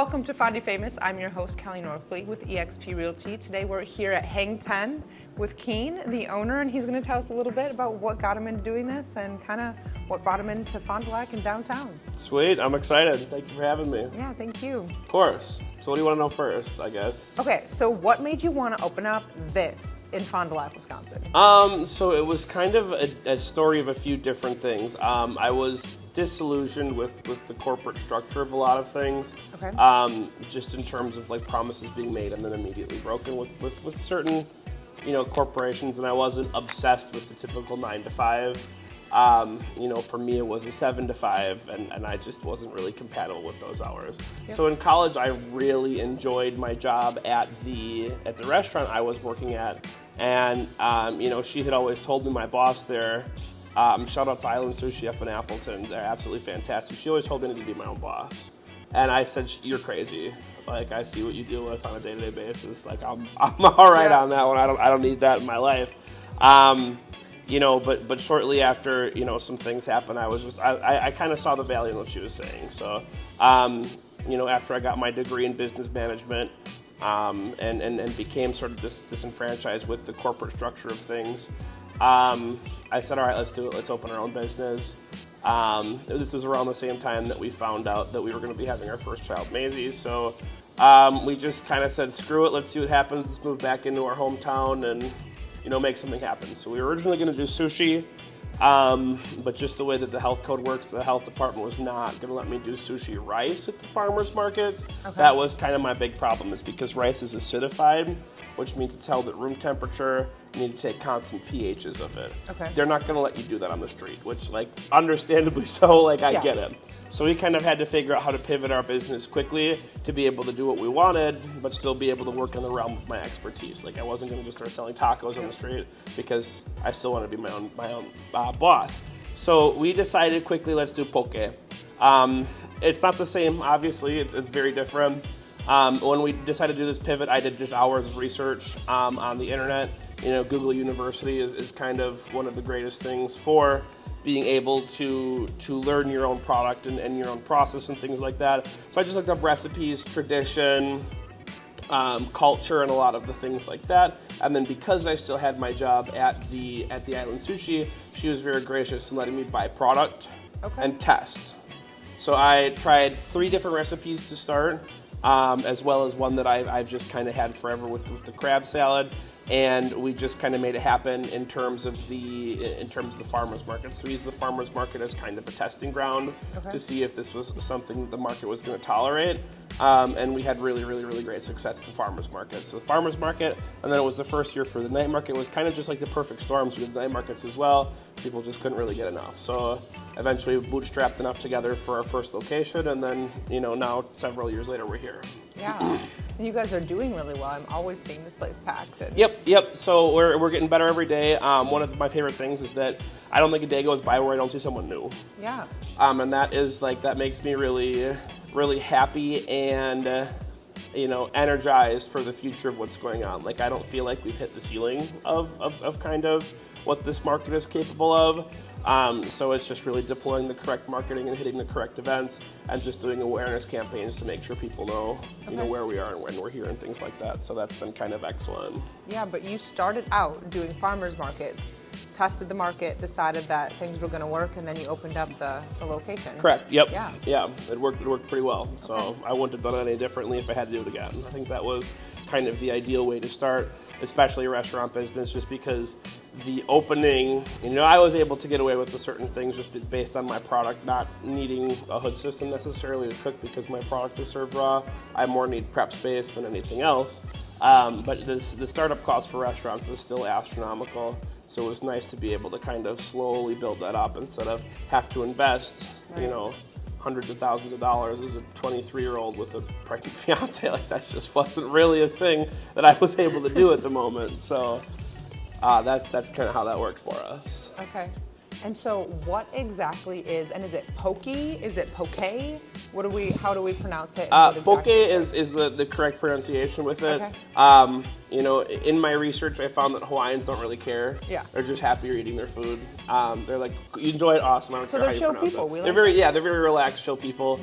welcome to Fondue Famous. I'm your host, Kelly Northlee with eXp Realty. Today we're here at Hang 10 with Keen, the owner, and he's going to tell us a little bit about what got him into doing this and kind of what brought him into Fond du Lac and downtown. Sweet, I'm excited. Thank you for having me. Yeah, thank you. Of course. So what do you want to know first, I guess? Okay, so what made you want to open up this in Fond du Lac, Wisconsin? So it was kind of a story of a few different things. I was disillusioned with the corporate structure of a lot of things. Okay. Just in terms of like promises being made and then immediately broken with certain, corporations, and I wasn't obsessed with the typical 9 to 5. For me it was a 7 to 5, and I just wasn't really compatible with those hours. Yep. So in college I really enjoyed my job at the restaurant I was working at, and she had always told me, my boss there, shout out to Island Sushi up in Appleton, they're absolutely fantastic. She always told me to be my own boss. And I said, you're crazy. Like, I see what you deal with on a day-to-day basis. Like, I'm all right on that one. I don't need that in my life. But shortly after, some things happened, I kind of saw the value in what she was saying. So, after I got my degree in business management, and became sort of disenfranchised with the corporate structure of things, I said, all right, let's do it. Let's open our own business. This was around the same time that we found out that we were going to be having our first child, Maisie. So we just kind of said, screw it, let's see what happens. Let's move back into our hometown and, make something happen. So we were originally going to do sushi, but just the way that the health code works, the health department was not going to let me do sushi rice at the farmers markets. Okay. That was kind of my big problem, is because rice is acidified, which means it's held at room temperature. You need to take constant pHs of it. Okay. They're not going to let you do that on the street, which, understandably so, I get it. So we kind of had to figure out how to pivot our business quickly to be able to do what we wanted, but still be able to work in the realm of my expertise. I wasn't going to just start selling tacos on the street, because I still want to be my own boss. So we decided quickly, let's do Poké. It's not the same, obviously. It's very different. When we decided to do this pivot, I did just hours of research on the internet. Google University is kind of one of the greatest things for being able to learn your own product and your own process and things like that. So I just looked up recipes, tradition, culture, and a lot of the things like that. And then because I still had my job at the Island Sushi, she was very gracious in letting me buy product and test. So I tried 3 different recipes to start, as well as one that I've just kind of had forever with the crab salad. And we just kind of made it happen in terms of the farmers market. So we used the farmers market as kind of a testing ground to see if this was something the market was going to tolerate. And we had really, really, really great success at the farmers market. So the farmers market, and then it was the first year for the night market. It was kind of just like the perfect storms. We did night markets as well. People just couldn't really get enough. So eventually we bootstrapped enough together for our first location, and then now several years later we're here. Yeah, and you guys are doing really well. I'm always seeing this place packed. Yep. So we're getting better every day. One of my favorite things is that I don't think a day goes by where I don't see someone new. Yeah. And that is that makes me really, really happy and energized for the future of what's going on. I don't feel like we've hit the ceiling of kind of what this market is capable of. So it's just really deploying the correct marketing and hitting the correct events and just doing awareness campaigns to make sure people know, where we are and when we're here and things like that. So that's been kind of excellent. Yeah, but you started out doing farmers markets, tested the market, decided that things were going to work, and then you opened up the location. Correct. Yep. Yeah. It worked pretty well. So I wouldn't have done it any differently if I had to do it again. I think that was kind of the ideal way to start, especially a restaurant business, just because the opening, I was able to get away with certain things just based on my product not needing a hood system necessarily to cook, because my product is served raw. I more need prep space than anything else. But the startup cost for restaurants is still astronomical. So it was nice to be able to kind of slowly build that up instead of have to invest, hundreds of thousands of dollars as a 23-year-old with a pregnant fiance. That just wasn't really a thing that I was able to do at the moment. So that's kind of how that worked for us. Okay. And so what exactly is it Poké? Is it Poké? How do we pronounce it? Poké is the correct pronunciation with it. Okay. In my research, I found that Hawaiians don't really care. Yeah. They're just happy you're eating their food. They're like, you enjoy it, awesome. I don't care how you pronounce it. So they're chill people. They're very relaxed, chill people.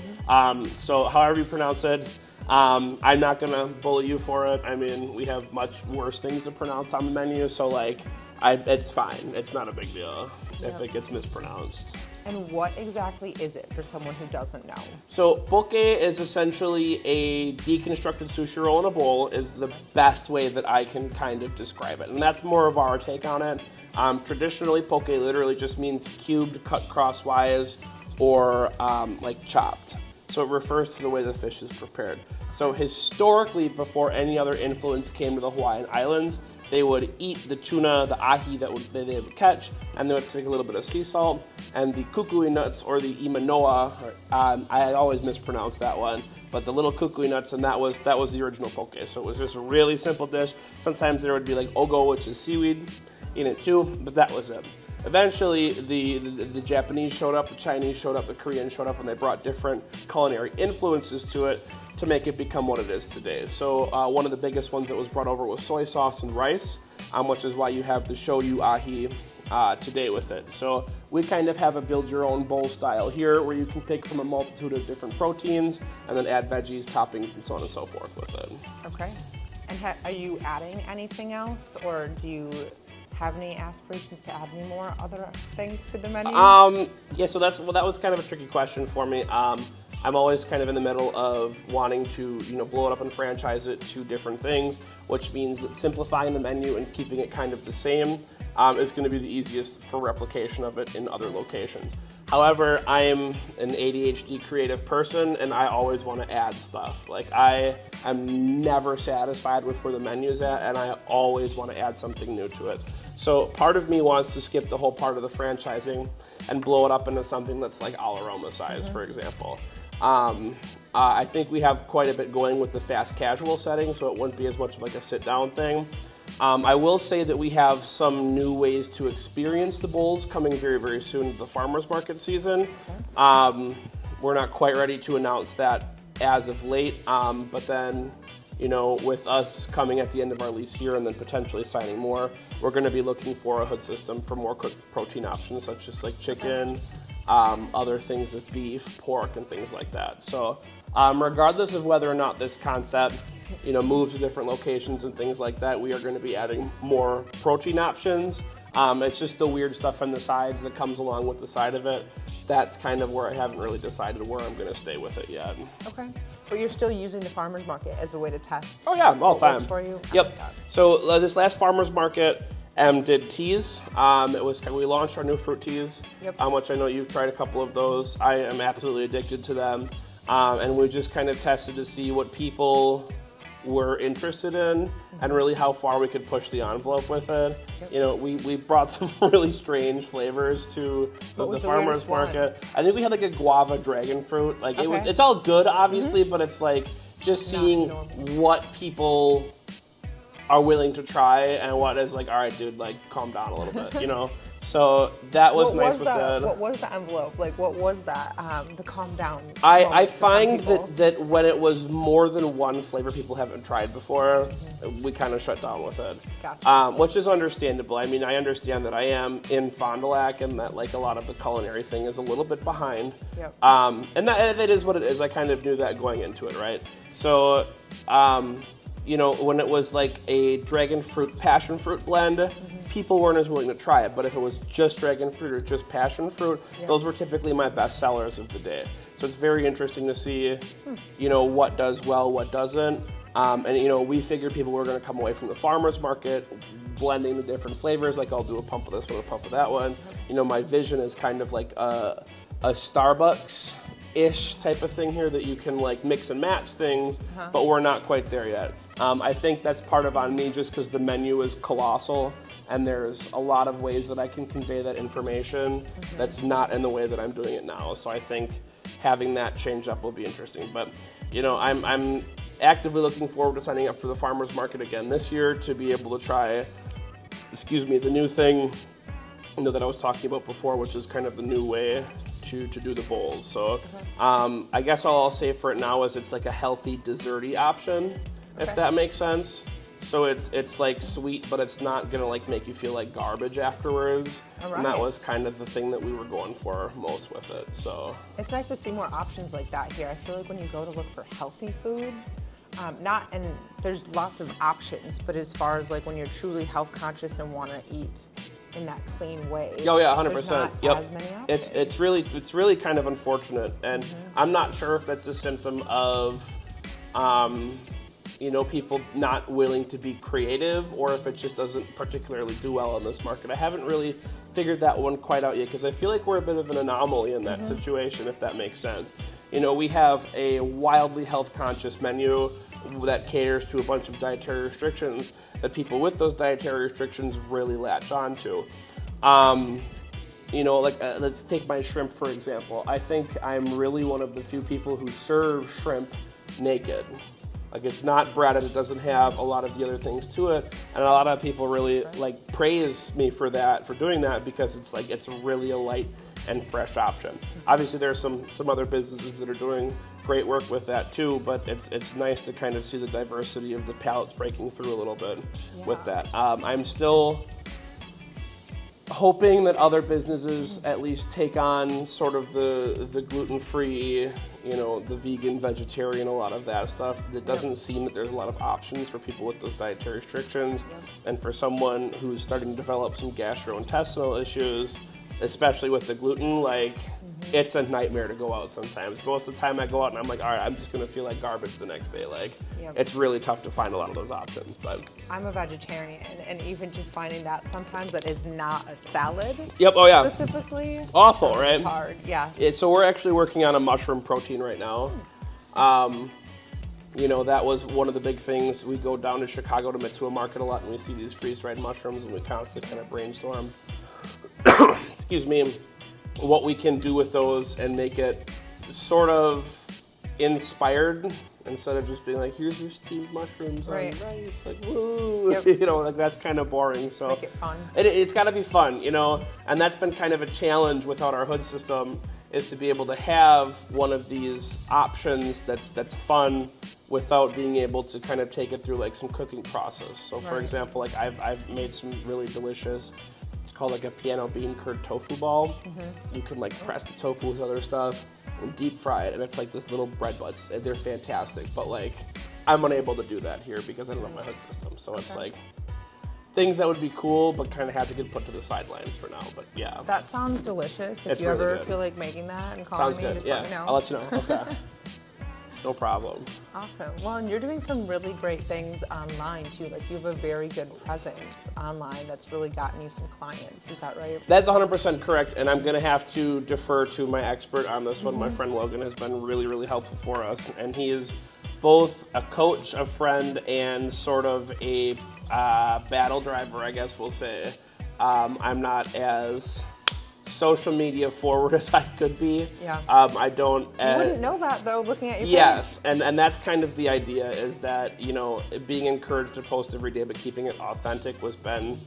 So however you pronounce it, I'm not gonna bully you for it. I mean, we have much worse things to pronounce on the menu, so like, it's fine. It's not a big deal if it gets mispronounced. And what exactly is it for someone who doesn't know? So Poké is essentially a deconstructed sushi roll in a bowl is the best way that I can kind of describe it. And that's more of our take on it. Traditionally, Poké literally just means cubed, cut crosswise, or like chopped. So it refers to the way the fish is prepared. So historically, before any other influence came to the Hawaiian Islands, they would eat the tuna, the ahi that they would catch, and they would take a little bit of sea salt, and the kukui nuts, or the imanoa, I always mispronounce that one, but the little kukui nuts, and that was the original Poké. So it was just a really simple dish. Sometimes there would be like ogo, which is seaweed, in it too, but that was it. Eventually, the Japanese showed up, the Chinese showed up, the Koreans showed up, and they brought different culinary influences to it to make it become what it is today. So one of the biggest ones that was brought over was soy sauce and rice, which is why you have the shoyu ahi today with it. So we kind of have a build your own bowl style here where you can pick from a multitude of different proteins and then add veggies, toppings, and so on and so forth with it. Okay. And are you adding anything else, or do you have any aspirations to add any more other things to the menu? Yeah, so that was kind of a tricky question for me. I'm always kind of in the middle of wanting to, blow it up and franchise it to different things, which means that simplifying the menu and keeping it kind of the same is going to be the easiest for replication of it in other locations. However, I am an ADHD creative person, and I always want to add stuff. Like, I am never satisfied with where the menu is at, and I always want to add something new to it. So part of me wants to skip the whole part of the franchising and blow it up into something that's like All Aroma size, for example. I think we have quite a bit going with the fast casual setting, so it wouldn't be as much of like a sit-down thing. I will say that we have some new ways to experience the bowls coming very, very soon to the farmers market season. We're not quite ready to announce that as of late, but then, with us coming at the end of our lease here and then potentially signing more, we're going to be looking for a hood system for more cooked protein options, such as like chicken, other things of beef, pork, and things like that. So regardless of whether or not this concept moves to different locations and things like that, we are going to be adding more protein options. It's just the weird stuff on the sides that comes along with the side of it. That's kind of where I haven't really decided where I'm going to stay with it yet. Okay. But you're still using the farmer's market as a way to test? Oh yeah, all the time. For you? Yep. So this last farmer's market did teas. We launched our new fruit teas, which I know you've tried a couple of those. I am absolutely addicted to them. And we just kind of tested to see what people were interested in and really how far we could push the envelope with it. We brought some really strange flavors to the farmer's market. I think we had like a guava dragon fruit. Like it's all good obviously, but it's like just seeing what people are willing to try and what is like, all right, dude, like calm down a little bit, So that was nice with that. What was the envelope? Like, what was that? The calm down. I find that when it was more than one flavor people haven't tried before, we kind of shut down with it. Gotcha. Which is understandable. I mean, I understand that I am in Fond du Lac and that like a lot of the culinary thing is a little bit behind. Yep. And that is what it is. I kind of knew that going into it, right? So, when it was like a dragon fruit, passion fruit blend, people weren't as willing to try it. But if it was just dragon fruit or just passion fruit, those were typically my best sellers of the day. So it's very interesting to see, what does well, what doesn't. And we figured people were going to come away from the farmer's market blending the different flavors. Like I'll do a pump of this one, a pump of that one. My vision is kind of like a Starbucks-ish type of thing here that you can like mix and match things, but we're not quite there yet. I think that's part of on me just because the menu is colossal and there's a lot of ways that I can convey that information that's not in the way that I'm doing it now. So I think having that change up will be interesting. But I'm actively looking forward to signing up for the farmers market again this year to be able to try, the new thing that I was talking about before, which is kind of the new way to do the bowls. So I guess all I'll say for it now is it's like a healthy desserty option, if that makes sense. So it's like sweet, but it's not gonna like make you feel like garbage afterwards. All right. And that was kind of the thing that we were going for most with it. So it's nice to see more options like that here. I feel like when you go to look for healthy foods, and there's lots of options, but as far as like when you're truly health conscious and want to eat in that clean way. Oh yeah, 100%. There's not as many options. It's really kind of unfortunate, and I'm not sure if that's a symptom of, people not willing to be creative, or if it just doesn't particularly do well in this market. I haven't really figured that one quite out yet, because I feel like we're a bit of an anomaly in that situation, if that makes sense. We have a wildly health conscious menu that caters to a bunch of dietary restrictions that people with those dietary restrictions really latch onto. Let's take my shrimp, for example. I think I'm really one of the few people who serve shrimp naked. Like, it's not breaded, it doesn't have a lot of the other things to it, and a lot of people really praise me for doing that, because it's really a light and fresh option. Obviously there's some other businesses that are doing great work with that too, but it's nice to kind of see the diversity of the palates breaking through a little bit with that. I'm still hoping that other businesses at least take on sort of the gluten-free, the vegan, vegetarian, a lot of that stuff. It doesn't seem that there's a lot of options for people with those dietary restrictions. And for someone who's starting to develop some gastrointestinal issues, especially with the gluten, it's a nightmare to go out sometimes. Most of the time I go out and I'm like, all right, I'm just gonna feel like garbage the next day. It's really tough to find a lot of those options. But I'm a vegetarian, and even just finding that sometimes that is not a salad. Yep. Oh yeah. Specifically. Awful, right? It's hard. Yes. Yeah, so we're actually working on a mushroom protein right now. That was one of the big things. We go down to Chicago to Mitsuo Market a lot, and we see these freeze-dried mushrooms, and we constantly kind of brainstorm. Excuse me. What we can do with those and make it sort of inspired, instead of just being like, here's your steamed mushrooms on rice, woo, that's kind of boring. So make it fun. It's got to be fun, and that's been kind of a challenge without our hood system, is to be able to have one of these options that's fun without being able to kind of take it through some cooking process. So for example, I've made some really delicious, it's called a piano bean curd tofu ball. You can press the tofu with other stuff and deep fry it, and it's this little bread butts. They're fantastic, but I'm unable to do that here because I don't have my hood system. So it's things that would be cool, but kind of have to get put to the sidelines for now. But yeah. That sounds delicious. If it's you really ever good. feel like making that and calling me, just let me know. I'll let you know. Okay. No problem. Awesome. Well, and you're doing some really great things online too. You have a very good presence online that's really gotten you some clients. Is that right? That's 100% correct, and I'm going to have to defer to my expert on this one. My friend Logan has been really, really helpful for us, and he is both a coach, a friend, and sort of a battle driver, I guess we'll say. I'm not as social media forward as I could be. Yeah. I don't. You wouldn't know that though, looking at your Yes, and that's kind of the idea, is that being encouraged to post every day, but keeping it authentic was been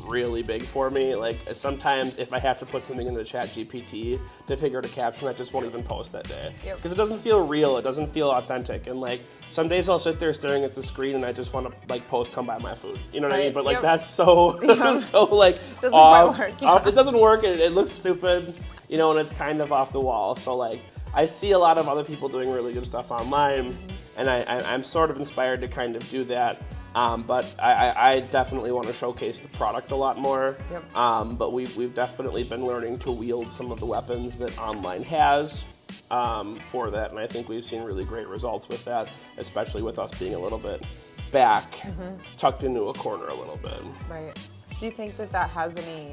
really big for me. Sometimes if I have to put something in the chat GPT to figure out a caption, I just won't even post that day because it doesn't feel real. It doesn't feel authentic. And some days I'll sit there staring at the screen and I just want to post, come buy my food. You know what I mean? But that's so doesn't off. work. It doesn't work. It looks stupid. And it's kind of off the wall. So I see a lot of other people doing really good stuff online, and I'm sort of inspired to kind of do that. But I definitely want to showcase the product a lot more. But we've definitely been learning to wield some of the weapons that online has for that, and I think we've seen really great results with that, especially with us being a little bit back, tucked into a corner a little bit. Right. Do you think that has any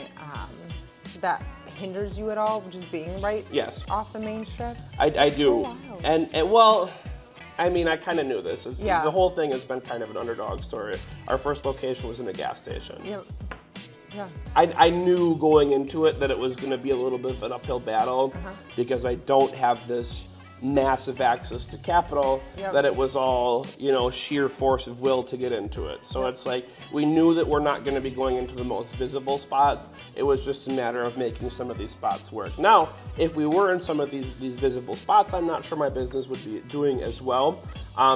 that hinders you at all, just being off the main strip? I do. So wild. And well, I mean, I kind of knew this. The whole thing has been kind of an underdog story. Our first location was in a gas station. Yeah. I knew going into it that it was going to be a little bit of an uphill battle because I don't have this massive access to capital, that it was all, sheer force of will to get into it. So it's like, we knew that we're not going to be going into the most visible spots. It was just a matter of making some of these spots work. Now, if we were in some of these visible spots, I'm not sure my business would be doing as well,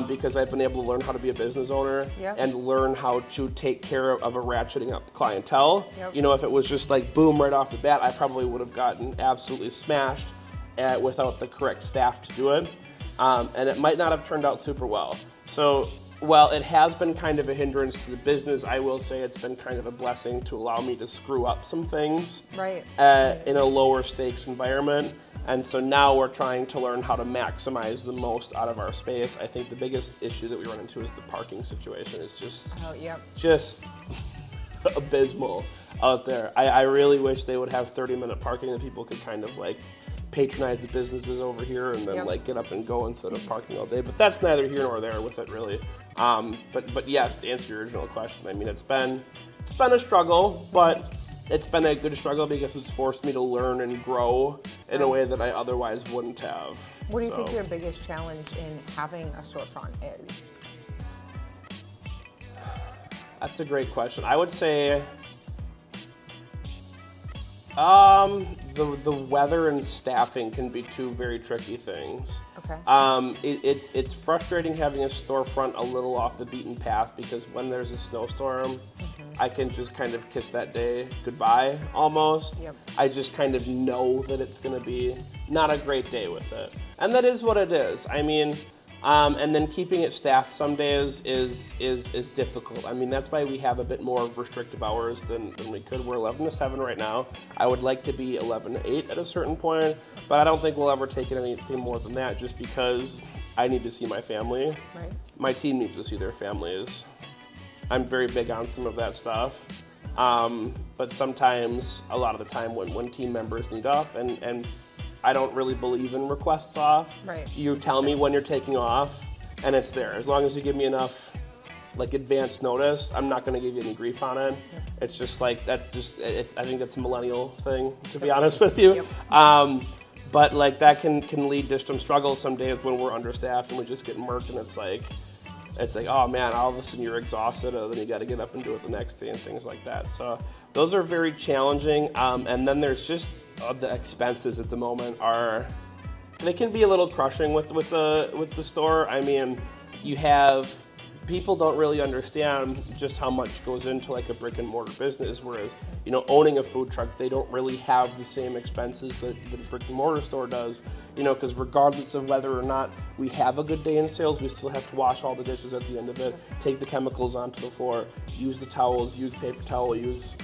because I've been able to learn how to be a business owner and learn how to take care of a ratcheting up clientele. If it was just like boom right off the bat, I probably would have gotten absolutely smashed without the correct staff to do it, and it might not have turned out super well. So while it has been kind of a hindrance to the business, I will say it's been kind of a blessing to allow me to screw up some things in a lower stakes environment. And so now we're trying to learn how to maximize the most out of our space. I think the biggest issue that we run into is the parking situation. It's just abysmal out there. I really wish they would have 30-minute parking that people could kind of like patronize the businesses over here and then like get up and go instead of parking all day. But that's neither here nor there with it really. But yes, to answer your original question, I mean it's been a struggle, but it's been a good struggle because it's forced me to learn and grow in a way that I otherwise wouldn't have. What do you think your biggest challenge in having a storefront is? That's a great question. I would say the weather and staffing can be two very tricky things. Okay. It's frustrating having a storefront a little off the beaten path because when there's a snowstorm, I can just kind of kiss that day goodbye almost. I just kind of know that it's going to be not a great day with it. And that is what it is. I mean, and then keeping it staffed some days is difficult. I mean, that's why we have a bit more restrictive hours than we could. We're 11 to 7 right now. I would like to be 11 to 8 at a certain point, but I don't think we'll ever take it anything more than that just because I need to see my family. My team needs to see their families. I'm very big on some of that stuff. But sometimes, a lot of the time when team members need off, and I don't really believe in requests off. You tell me when you're taking off, and it's there. As long as you give me enough, like advance notice, I'm not going to give you any grief on it. It's just like I think that's a millennial thing, to be honest with you. But like that can lead to some struggles some days when we're understaffed and we just get murked, and it's like, oh man, all of a sudden you're exhausted, and then you got to get up and do it the next day and things like that. So those are very challenging. And then there's just the expenses at the moment they can be a little crushing with the store. I mean, people don't really understand just how much goes into like a brick and mortar business, whereas owning a food truck, they don't really have the same expenses that a brick and mortar store does, because regardless of whether or not we have a good day in sales, we still have to wash all the dishes at the end of it, take the chemicals onto the floor, use the towels, use paper towel, use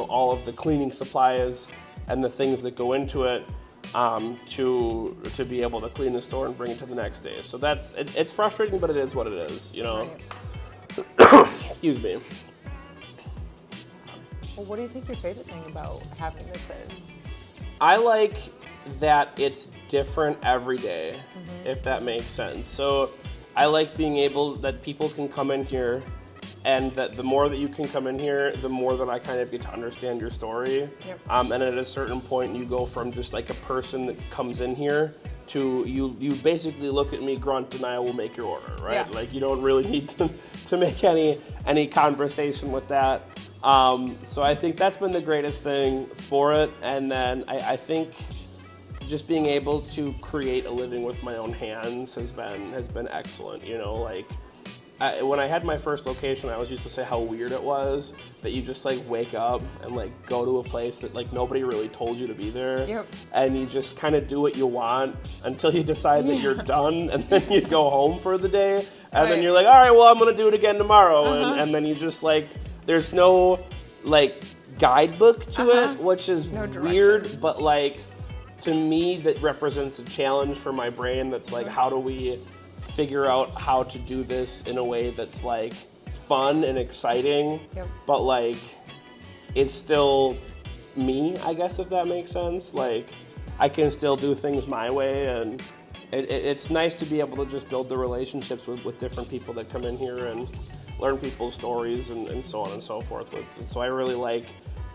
all of the cleaning supplies and the things that go into it to be able to clean the store and bring it to the next day. So it's frustrating, but it is what it is, Excuse me. Well, what do you think your favorite thing about having this is? I like that it's different every day, if that makes sense. So I like being able that people can come in here, and that the more that you can come in here, the more that I kind of get to understand your story. And at a certain point, you go from just like a person that comes in here to you basically look at me, grunt, and I will make your order, right? Like you don't really need to make any conversation with that. So I think that's been the greatest thing for it. And then I think just being able to create a living with my own hands has been excellent. When I had my first location, I always used to say how weird it was that you just like wake up and like go to a place that like nobody really told you to be there, and you just kind of do what you want until you decide that you're done, and then you go home for the day, and then you're like, all right, well I'm gonna do it again tomorrow, and then you just like there's no like guidebook to it, which is weird, but like to me that represents a challenge for my brain. That's like, how do we figure out how to do this in a way that's like fun and exciting, but like it's still me, I guess, if that makes sense. Like I can still do things my way, and it's nice to be able to just build the relationships with different people that come in here and learn people's stories and so on and so forth. So I really like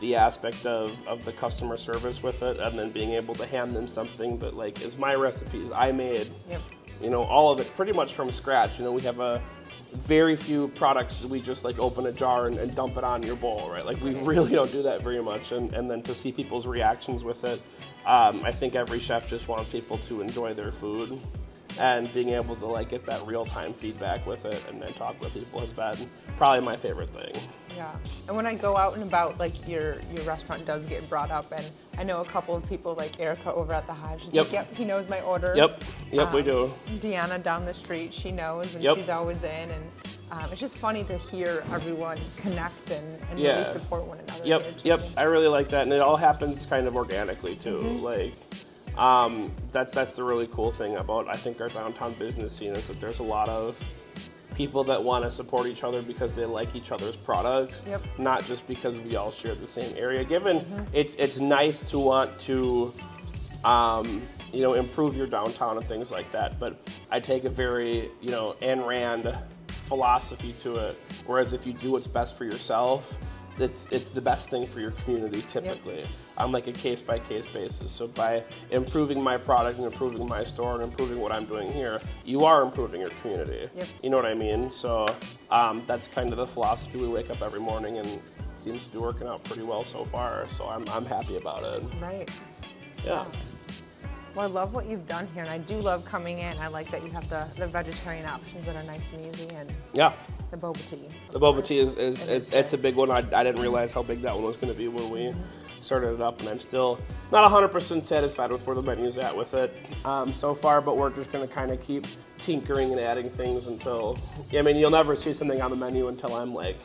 the aspect of the customer service with it, and then being able to hand them something that like is my recipes I made. Yep. You know, all of it pretty much from scratch. You know, we have a very few products that we just like open a jar and dump it on your bowl, right? Like we really don't do that very much. And then to see people's reactions with it, I think every chef just wants people to enjoy their food. And being able to like get that real-time feedback with it and then talk with people has been probably my favorite thing. Yeah, and when I go out and about, like your restaurant does get brought up, and I know a couple of people like Erica over at the Hive. She's like, yep, he knows my order. Yep, we do. Deanna down the street, she knows, and she's always in, and it's just funny to hear everyone connect and really support one another. Yep, I really like that, and it all happens kind of organically too. Like. That's the really cool thing about, I think, our downtown business scene is that there's a lot of people that want to support each other because they like each other's products, not just because we all share the same area. Given it's nice to want to, you know, improve your downtown and things like that, but I take a very, you know, Ayn Rand philosophy to it, whereas if you do what's best for yourself, it's the best thing for your community typically on like a case-by-case basis. So by improving my product and improving my store and improving what I'm doing here, you are improving your community. You know what I mean? So that's kind of the philosophy. We wake up every morning and it seems to be working out pretty well so far. So I'm happy about it. Right. Yeah. Well, I love what you've done here, and I do love coming in. I like that you have the vegetarian options that are nice and easy, and the boba tea. The boba tea it's a big one. I didn't realize how big that one was going to be when we started it up, and I'm still not 100% satisfied with where the menu's at with it so far, but we're just going to kind of keep tinkering and adding things until, I mean, you'll never see something on the menu until I'm like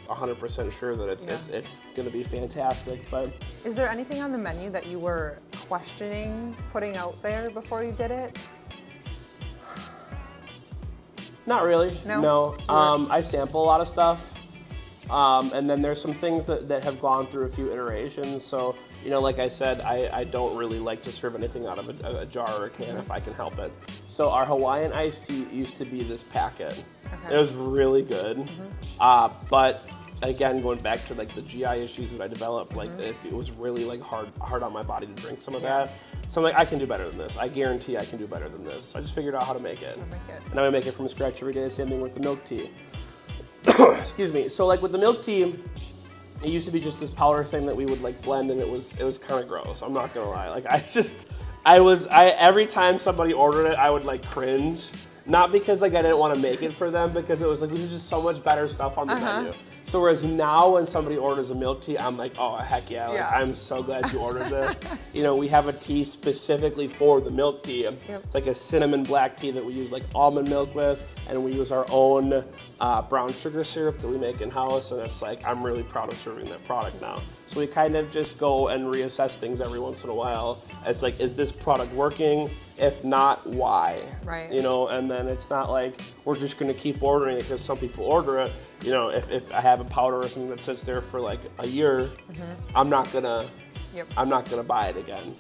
100% sure that it's going to be fantastic. But is there anything on the menu that you were questioning putting out there before you did it? Not really. No. I sample a lot of stuff, and then there's some things that have gone through a few iterations. So, you know, like I said, I don't really like to serve anything out of a jar or a can if I can help it. So our Hawaiian iced tea used to be this packet. It was really good, but again, going back to like the GI issues that I developed, like it was really like hard on my body to drink some of that. So I'm like, I can do better than this. I guarantee I can do better than this. So I just figured out how to make it. And I make it from scratch every day. Same thing with the milk tea. Excuse me. So like with the milk tea, it used to be just this powder thing that we would like blend, and it was kind of gross. I'm not gonna lie. Like every time somebody ordered it, I would like cringe. Not because like I didn't want to make it for them, because it was like there's just so much better stuff on the menu. So whereas now when somebody orders a milk tea, I'm like, oh heck yeah, like, I'm so glad you ordered this. You know, we have a tea specifically for the milk tea. It's like a cinnamon black tea that we use like almond milk with, and we use our own brown sugar syrup that we make in-house, and it's like, I'm really proud of serving that product now. So we kind of just go and reassess things every once in a while as like, is this product working? If not, why? Right. You know, and then it's not like we're just going to keep ordering it because some people order it. You know, if I have a powder or something that sits there for like a year, I'm not gonna buy it again.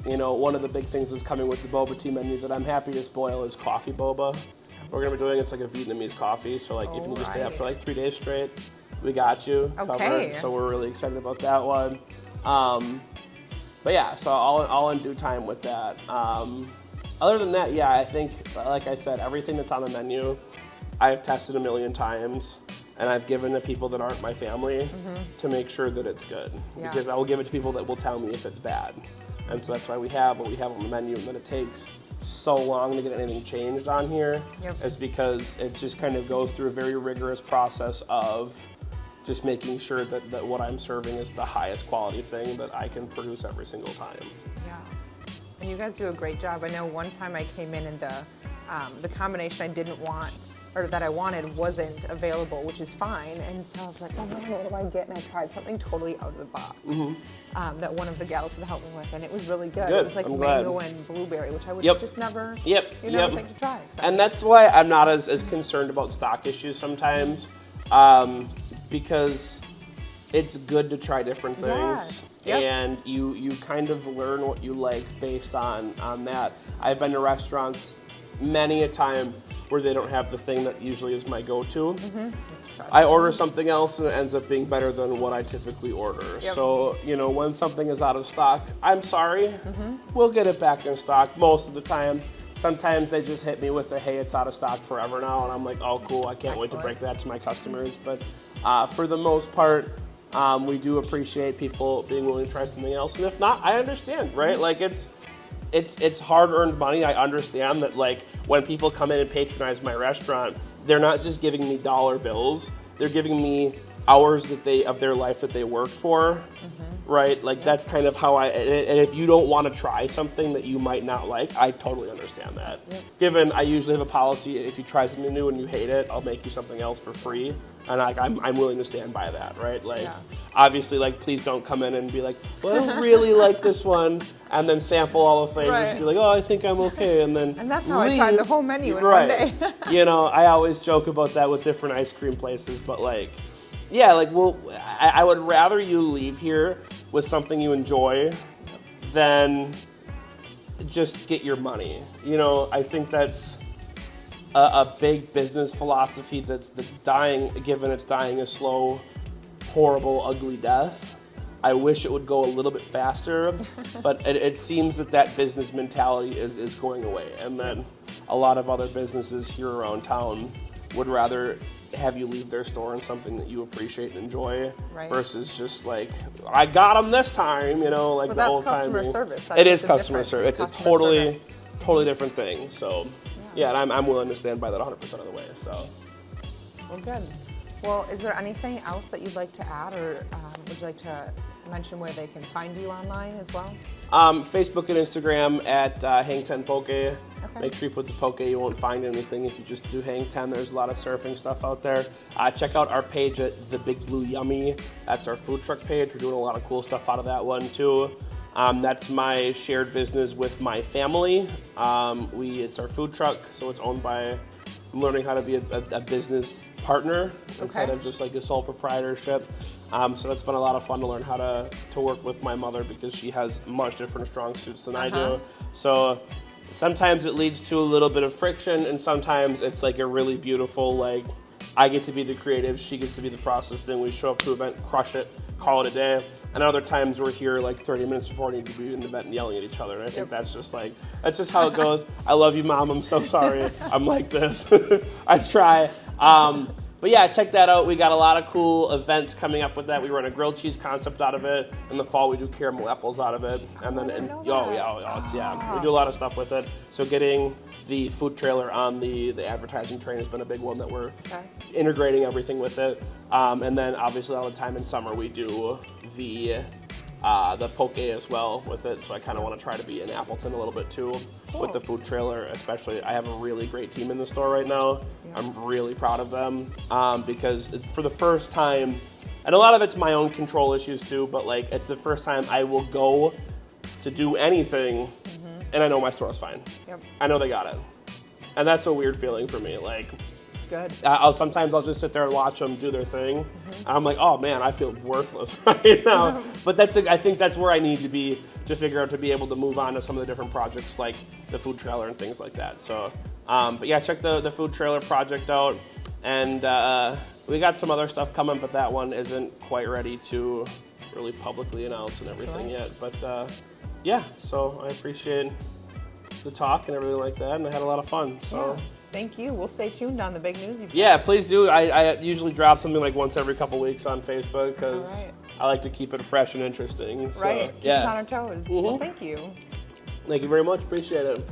You know, one of the big things that's coming with the boba tea menu that I'm happy to spoil is coffee boba. We're gonna be doing it's like a Vietnamese coffee, so like if you just stay up for like 3 days straight, we got you covered. So we're really excited about that one. But yeah, so all in due time with that. Other than that, yeah, I think, like I said, everything that's on the menu, I've tested a million times, and I've given to people that aren't my family to make sure that it's good. Because I will give it to people that will tell me if it's bad. And so that's why we have what we have on the menu, and then it takes so long to get anything changed on here. Is because it just kind of goes through a very rigorous process of just making sure that what I'm serving is the highest quality thing that I can produce every single time. Yeah, and you guys do a great job. I know one time I came in and the combination I didn't want, or that I wanted, wasn't available, which is fine. And so I was like, oh man, what do I get? And I tried something totally out of the box that one of the gals had helped me with, and it was really good. It was like mango and blueberry, which I would just never, never think to try. So. And that's why I'm not as concerned about stock issues sometimes. Because it's good to try different things, and you kind of learn what you like based on that. I've been to restaurants many a time where they don't have the thing that usually is my go-to, trust. I order something else and it ends up being better than what I typically order. Yep. So, you know, when something is out of stock, I'm sorry. We'll get it back in stock most of the time. Sometimes they just hit me with a, hey, it's out of stock forever now. And I'm like, oh, cool. I can't wait to break that to my customers. But for the most part, we do appreciate people being willing to try something else. And if not, I understand, right? Like it's hard-earned money. I understand that, like, when people come in and patronize my restaurant, they're not just giving me dollar bills. They're giving me hours of their life that they worked for, right? Like, that's kind of how and if you don't want to try something that you might not like, I totally understand that. Given I usually have a policy, if you try something new and you hate it, I'll make you something else for free. And like, I'm willing to stand by that, right? Like, obviously, like, please don't come in and be like, well, I don't really like this one, and then sample all the flavors and be like, oh, I think I'm okay, and then and that's how I tried the whole menu in right. one day. You know, I always joke about that with different ice cream places, but like, yeah, like, well, I would rather you leave here with something you enjoy than just get your money. You know, I think that's a big business philosophy that's dying, given it's dying a slow, horrible, ugly death. I wish it would go a little bit faster, but it seems that business mentality is going away, and then a lot of other businesses here around town would rather have you leave their store in something that you appreciate and enjoy, versus just like, I got them this time, you know, like but the that's old time. customer service. It is customer service. It's a totally different thing. So, yeah, and I'm willing to stand by that 100% of the way. So, well, good. Well, is there anything else that you'd like to add, or would you like to mention where they can find you online as well? Facebook and Instagram at Hang 10 Poké. Okay. Make sure you put the Poké. You won't find anything if you just do Hang 10. There's a lot of surfing stuff out there. Check out our page at The Big Blue Yummy. That's our food truck page. We're doing a lot of cool stuff out of that one too. That's my shared business with my family. It's our food truck, so it's owned by. I'm learning how to be a business partner instead of just like a sole proprietorship. So that's been a lot of fun to learn how to work with my mother, because she has much different strong suits than I do. So sometimes it leads to a little bit of friction, and sometimes it's like a really beautiful, like, I get to be the creative, she gets to be the process thing. We show up to an event, crush it, call it a day. And other times we're here like 30 minutes before we need to be in the event and yelling at each other. And I think that's just how it goes. I love you, Mom. I'm so sorry. I'm like this. I try. But yeah, check that out. We got a lot of cool events coming up with that. We run a grilled cheese concept out of it. In the fall, we do caramel apples out of it. And then, we do a lot of stuff with it. So getting the food trailer on the advertising train has been a big one that we're integrating everything with it. And then obviously all the time in summer we do the Poké as well with it. So I kind of want to try to be in Appleton a little bit too with the food trailer. Especially, I have a really great team in the store right now. I'm really proud of them because for the first time, and a lot of it's my own control issues too, but like it's the first time I will go to do anything and I know my store is fine. I know they got it. And that's a weird feeling for me. Like, it's good. Sometimes I'll just sit there and watch them do their thing. And I'm like, oh man, I feel worthless right now. But I think that's where I need to be to figure out to be able to move on to some of the different projects like the food trailer and things like that. So, but yeah, check the food trailer project out. And we got some other stuff coming, but that one isn't quite ready to really publicly announce and everything yet. But yeah, so I appreciate the talk and everything like that, and I had a lot of fun. So thank you. We'll stay tuned on the big news you've got. Please do. I usually drop something like once every couple weeks on Facebook because I like to keep it fresh and interesting. So, keep us on our toes. Well, thank you. Thank you very much. Appreciate it.